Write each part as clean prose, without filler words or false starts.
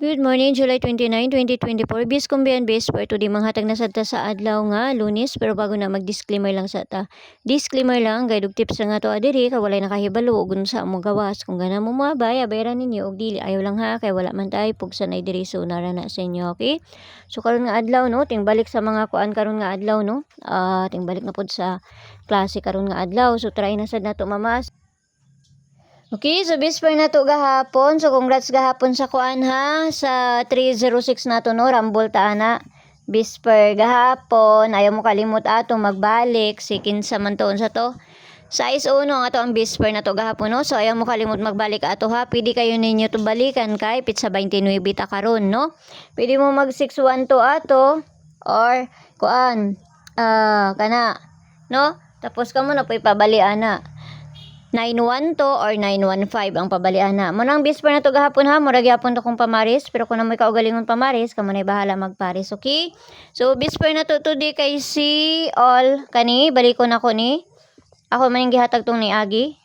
Good morning, July 29, 2024. Bis kumbiyan bis for today manghatag na sadta sa adlaw nga Lunes, pero bago na mag-disclaimer lang sa ta. Disclaimer lang guide og tips lang ato adiri kay walay nakahibalo ug unsa among gawas kung gana mo mabay abayaran ninyo og dili ayaw lang ha kay wala man tay pugsan ay diri so nara na sa inyo, okay? So karon nga adlaw no, tingbalik sa mga kuan karon nga adlaw no. Tingbalik na pod sa klase karon nga adlaw. So try na sad nato mamas. Okay, so bisper na to gahapon. So congrats gahapon sa kuan ha. Sa 306 na to no, Rumble ta ana. Bisper gahapon, ayaw mo kalimot ato magbalik. Si kinsa man to unsa to. Size 1 ang ato ang bisper na to gahapon no. So ayaw mo kalimot magbalik ato ha. Pwede kayo ninyo to balikan kay pizza 29 ta karon no. Pwede mo mag 61 to ato or kuan kana no. Tapos kamo na pabalian na. 9-1 to or 9-1-5 ang pabalian na. Mo nang bisper na to gahapon ha, murag gyapon to kung pamaris, pero kung namoy kaugalingon pamaris, kamo na bahala magparis, okay? So bisper na to today kay si all kani, balikon ako ni. Ako man yung gihatag tong ni Agi.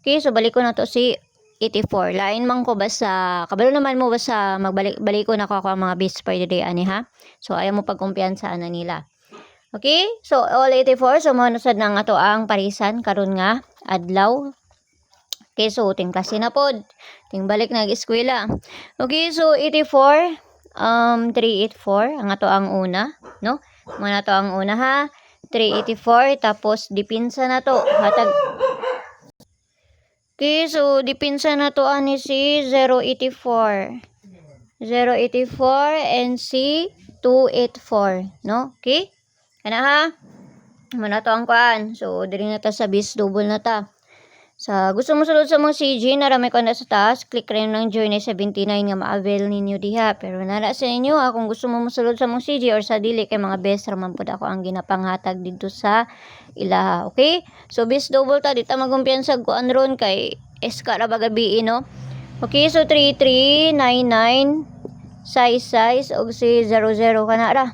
Okay, so balikon na to si 84. Lain man ko basta kabalo naman mo basta magbalik-balikon ako ang mga bisper today ani ha. So ayaw mo pagkumpiyansa na nila. Okay? So, all 84. So, manusad na nga to ang parisan. Karon nga, adlaw. Okay, so, ting klase na pod. Ting balik nag-eskwela. Okay, so, 84. 384. Ang ato ang una. No? Muna to ang una ha. 384. Tapos, dipinsa na to. Hatag. Okay, so, dipinsa na to ani si 084. 084 and si 284. No? Okay? Kana ha? Muna to ang kuan. So, diri na ta sa bis double na ta. Sa gusto mo sulod sa mong CG, narami ko na sa taas, click rin ng Journey 79 nga ma-avail ninyo diha. Pero nara sa inyo ha, kung gusto mo musulod sa mong CG or sa dili kay mga best raman pod ako ang ginapanghatag dito sa ilaha. Okay? So, bis double ta. Dita magumpiyansa kuan ron kay SK ra bagabi no? Okay, so 3399 size og si 00 kana ra.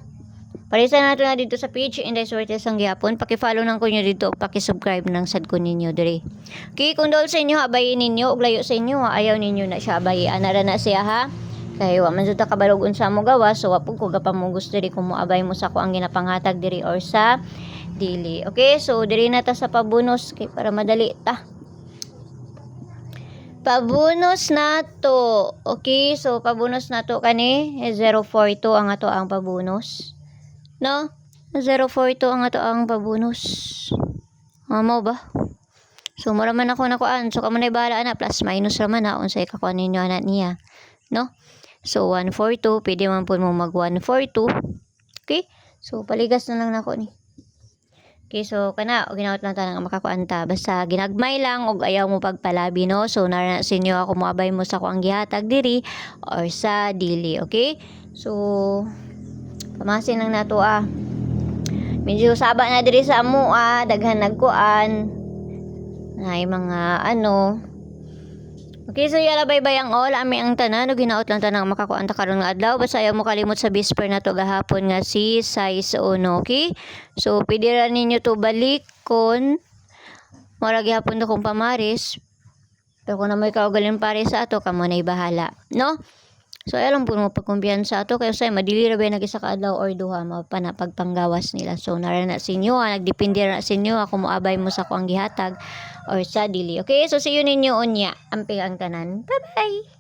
Parisan nato na dito sa page Inday Suertes ang gihapon. Paki-follow nang ko nyo dito, paki-subscribe nang sad ko ninyo diri. Okay, kung dol sa inyo abayin ninyo og layo sa inyo, ayaw ninyo na siya abayi. Ana na siya ha. Kay wa man jud ta kabalog unsa mo gawas, so wa pud ko gapa mo gusto diri kung mo abay mo sa ko ang ginapanghatag diri or sa dili. Okay, so diri na ta sa pabunos kay para madali ta. Pabunos na to. Okay, so pabunos na to kani 042 ang ato ang pabunos. No? 042 ang ato ang pabunos. Mo ba? So, mura man ako nakuan. So, kamo na bahala na. Plus, minus raman na. Unsay kakuan ninyo anak niya. No? So, 142. Pwede man po mo mag 142. Okay? So, paligas na lang nako ni. Okay, so, kana. O ginawat lang tanang makakuan ta. Basta, ginagmay lang. O ayaw mo pagpalabi, no? So, nara sa inyo ako moabay mo sa kuang gihatag diri or sa dili. Okay? So, pamasin lang nato medyo saba na diri sa amo daghan nagkuan ay mga ano. Okay, so yala bye-bye ang all ami ang tanan ug hinaot lang tanang makakuan ta karon nga adlaw. Basta ayaw mo kalimot sa bisper na to gahapon nga si size 1. Okay, so pwede ra ninyo to balikon mura gihapon to kung pamaris, pero kung na may kaugaling pares sa ato kamo nay bahala, no? So, alam po mo pagkumpiyansa ato kayo say madili ra ba nag-isa ka adlaw or duha mapa na pagpanggawas nila. So, nara na sa inyo nagdepende na sa inyo ako moabay mo sa ko ang gihatag or sa dili. Okay, so see you ninyo unya. Amping ang tanan. Bye-bye!